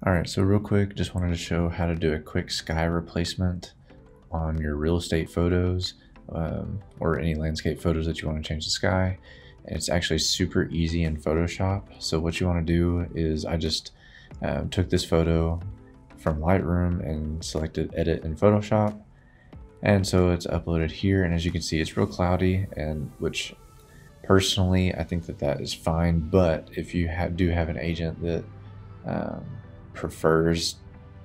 Alright, so real quick, just wanted to show how to do a quick sky replacement on your real estate photos, or any landscape photos that you want to change the sky. And it's actually super easy in Photoshop. So what you want to do is I just took this photo from Lightroom and selected edit in Photoshop. And so it's uploaded here, and as you can see, it's real cloudy, and which personally I think that is fine. But if you do have an agent that prefers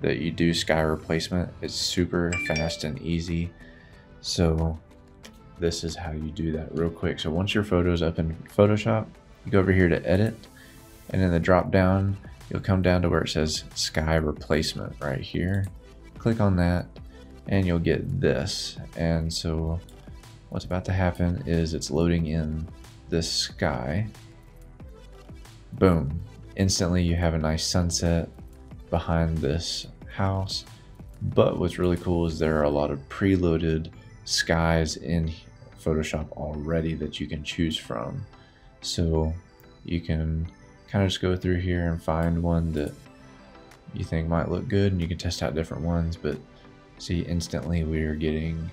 that you do sky replacement, it's super fast and easy. So this is how you do that real quick. So once your photo is up in Photoshop, you go over here to edit, and in the drop down you'll come down to where it says sky replacement right here. Click on that and you'll get this. And so what's about to happen is it's loading in this sky. Boom, instantly you have a nice sunset behind this house. But what's really cool is there are a lot of preloaded skies in Photoshop already that you can choose from. So you can kind of just go through here and find one that you think might look good, and you can test out different ones. But see, instantly we are getting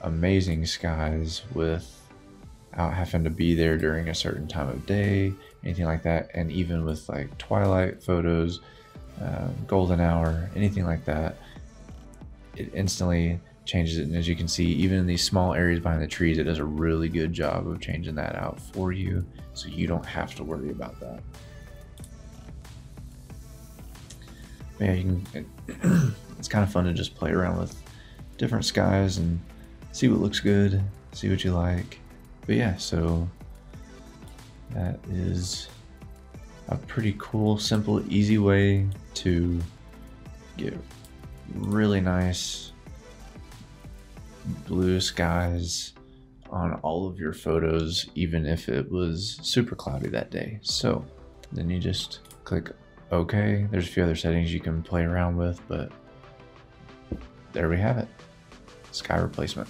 amazing skies without having to be there during a certain time of day, anything like that. And even with like twilight photos, golden hour, anything like that, it instantly changes it. And as you can see, even in these small areas behind the trees, it does a really good job of changing that out for you, so you don't have to worry about that. But yeah, you can, it's kind of fun to just play around with different skies and see what looks good, see what you like. But yeah, so that is a pretty cool, simple, easy way to get really nice blue skies on all of your photos, even if it was super cloudy that day. So then you just click OK. There's a few other settings you can play around with, but there we have it. Sky replacement.